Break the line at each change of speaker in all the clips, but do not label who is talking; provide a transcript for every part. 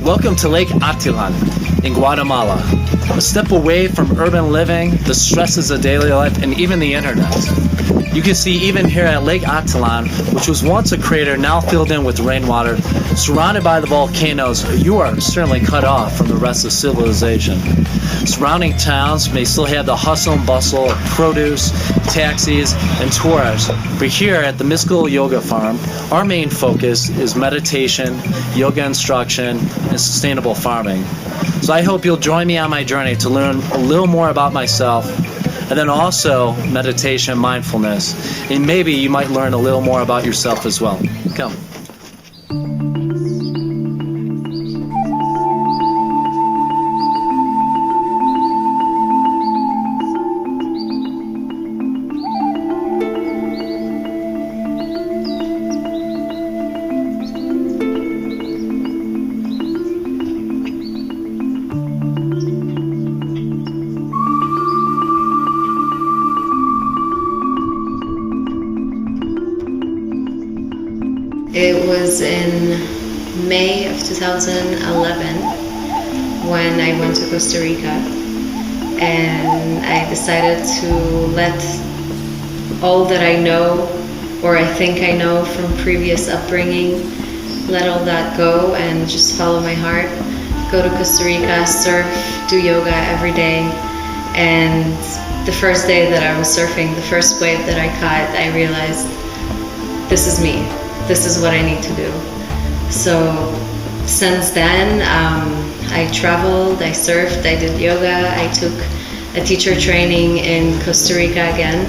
Welcome to Lake Atilan in Guatemala. A step away from urban living, the stresses of daily life, and even the internet. You can see even here at Lake Atilan, which was once a crater now filled in with rainwater, surrounded by the volcanoes, you are certainly cut off from the rest of civilization. Surrounding towns may still have the hustle and bustle of produce, taxis, and tourists, but here at the Mystical Yoga Farm, our main focus is meditation, yoga instruction, and sustainable farming. So I hope you'll join me on my journey to learn a little more about myself, and then also meditation, mindfulness, and maybe you might learn a little more about yourself as well. Come.
It was in May of 2011 when I went to Costa Rica, and I decided to let all that I know, or I think I know from previous upbringing, let all that go and just follow my heart. Go to Costa Rica, surf, do yoga every day, and the first day that I was surfing, the first wave that I caught, I realized this is me. This is what I need to do. So since then, I traveled, I surfed, I did yoga, I took a teacher training in Costa Rica again.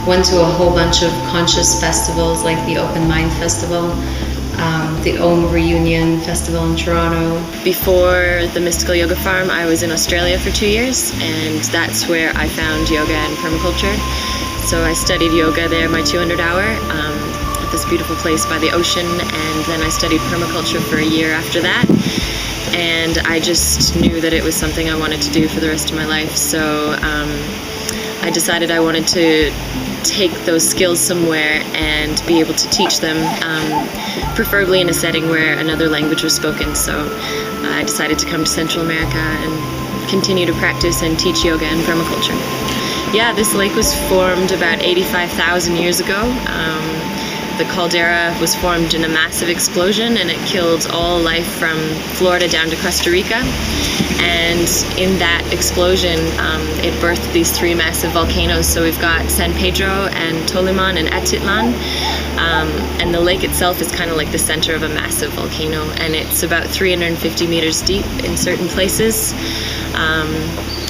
Went to a whole bunch of conscious festivals like the Open Mind Festival, the Om Reunion Festival in Toronto. Before the Mystical Yoga Farm, I was in Australia for 2 years, and that's where I found yoga and permaculture. So I studied yoga there, my 200-hour, at this beautiful place by the ocean, and then I studied permaculture for a year after that. And I just knew that it was something I wanted to do for the rest of my life. So I decided I wanted to take those skills somewhere and be able to teach them, preferably in a setting where another language was spoken. So I decided to come to Central America and continue to practice and teach yoga and permaculture. Yeah, this lake was formed about 85,000 years ago. The caldera was formed in a massive explosion, and it killed all life from Florida down to Costa Rica. And in that explosion, it birthed these three massive volcanoes. So we've got San Pedro and Toliman and Atitlan. And the lake itself is kind of like the center of a massive volcano, and it's about 350 meters deep in certain places.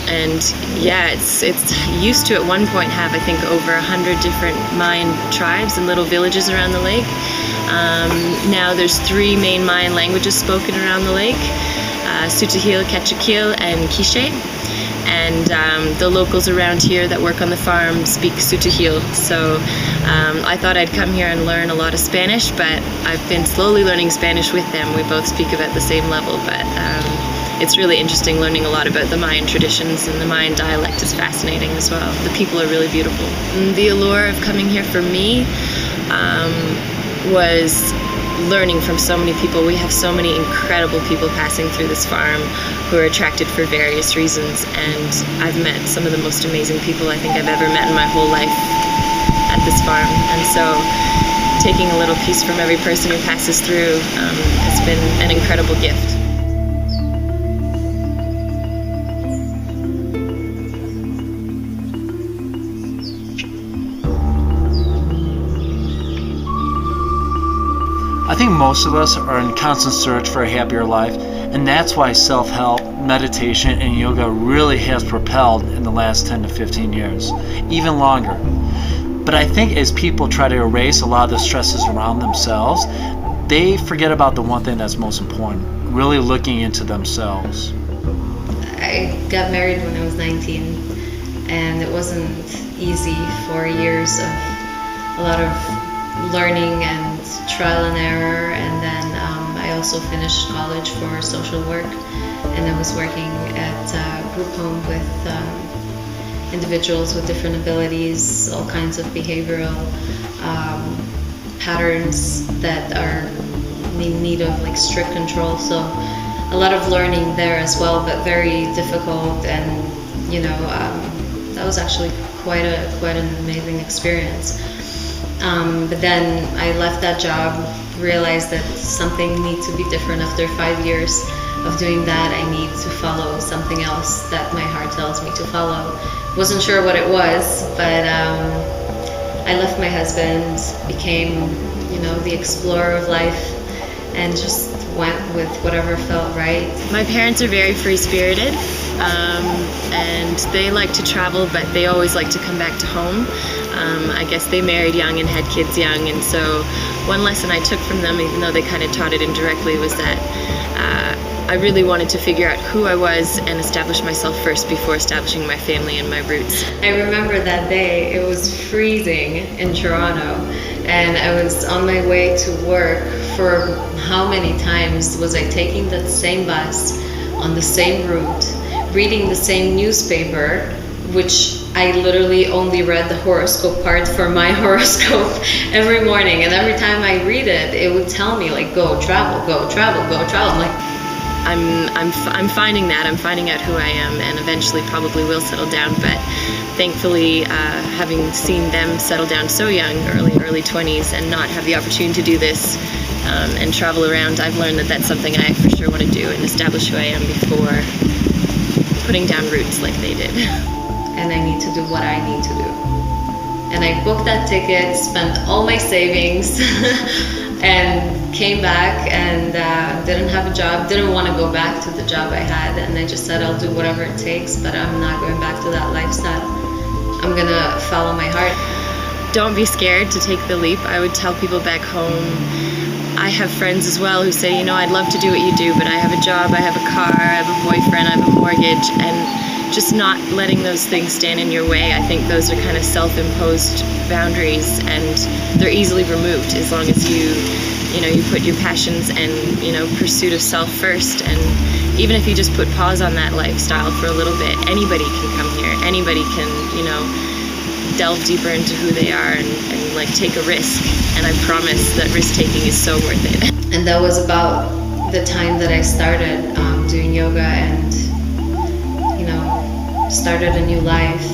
And yeah, it's used to at one point have, I think, over 100 different Mayan tribes and little villages around the lake. Now there's three main Mayan languages spoken around the lake, Sutahil, Quechua, and Quiche. And the locals around here that work on the farm speak Sutahil. So I thought I'd come here and learn a lot of Spanish, but I've been slowly learning Spanish with them. We both speak it at the same level, but it's really interesting learning a lot about the Mayan traditions, and the Mayan dialect is fascinating as well. The people are really beautiful. And the allure of coming here for me was learning from so many people. We have so many incredible people passing through this farm who are attracted for various reasons, and I've met some of the most amazing people I think I've ever met in my whole life at this farm. And so taking a little piece from every person who passes through has been an incredible gift.
I think most of us are in constant search for a happier life, and that's why self-help, meditation, and yoga really has propelled in the last 10 to 15 years, even longer. But I think as people try to erase a lot of the stresses around themselves, they forget about the one thing that's most important, really looking into themselves.
I got married when I was 19, and it wasn't easy. 4 years of a lot of learning and trial and error, and then I also finished college for social work, and I was working at a group home with individuals with different abilities, all kinds of behavioral patterns that are in need of like strict control. So a lot of learning there as well, but very difficult. And that was actually quite an amazing experience. But then I left that job, realized that something needs to be different. After 5 years of doing that, I need to follow something else that my heart tells me to follow. Wasn't sure what it was, but I left my husband, became, the explorer of life, and just went with whatever felt right. My parents are very free-spirited, and they like to travel, but they always like to come back to home. I guess they married young and had kids young, and so one lesson I took from them, even though they kind of taught it indirectly, was that I really wanted to figure out who I was and establish myself first before establishing my family and my roots. I remember that day, it was freezing in Toronto, and I was on my way to work. For how many times was I taking that same bus on the same route, reading the same newspaper, which I literally only read the horoscope part for my horoscope every morning, and every time I read it, it would tell me like, go travel, go travel, go travel. I'm like, I'm finding that. I'm finding out who I am, and eventually probably will settle down. But thankfully, having seen them settle down so young, early 20s, and not have the opportunity to do this and travel around, I've learned that that's something I for sure want to do and establish who I am before putting down roots like they did. And I need to do what I need to do. And I booked that ticket, spent all my savings, and came back and didn't have a job, didn't want to go back to the job I had, and I just said I'll do whatever it takes, but I'm not going back to that lifestyle. I'm gonna follow my heart. Don't be scared to take the leap. I would tell people back home, I have friends as well who say, I'd love to do what you do, but I have a job, I have a car, I have a boyfriend, I have a mortgage, and just not letting those things stand in your way. I think those are kind of self-imposed boundaries, and they're easily removed as long as you put your passions and, pursuit of self first. And even if you just put pause on that lifestyle for a little bit, anybody can come here. Anybody can, delve deeper into who they are and like take a risk. And I promise that risk taking is so worth it. And that was about the time that I started doing yoga and, started a new life,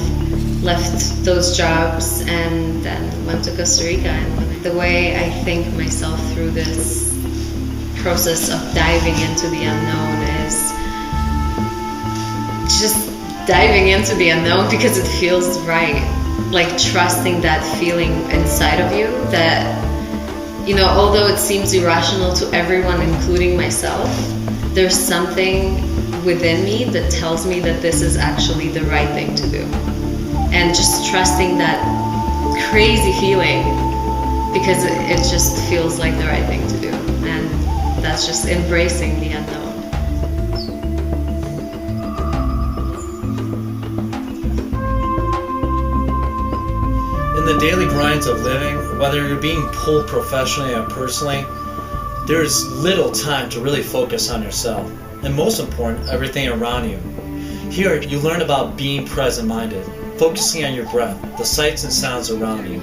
left those jobs, and then went to Costa Rica. And the way I think myself through this process of diving into the unknown is just diving into the unknown because it feels right. Like trusting that feeling inside of you that, although it seems irrational to everyone, including myself, there's something within me that tells me that this is actually the right thing to do. And just trusting that crazy feeling because it just feels like the right thing to do. And that's just embracing the unknown.
In the daily grinds of living, whether you're being pulled professionally or personally, there's little time to really focus on yourself. And most important, everything around you. Here, you learn about being present-minded, focusing on your breath, the sights and sounds around you,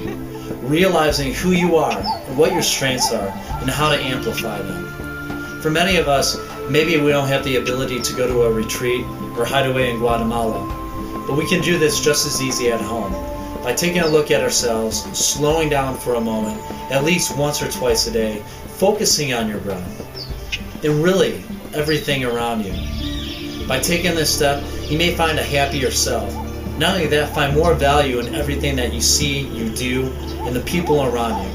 realizing who you are and what your strengths are and how to amplify them. For many of us, maybe we don't have the ability to go to a retreat or hideaway in Guatemala, but we can do this just as easy at home by taking a look at ourselves, slowing down for a moment, at least once or twice a day, focusing on your breath, and really everything around you. By taking this step, you may find a happier self. Not only that, find more value in everything that you see, you do, and the people around you.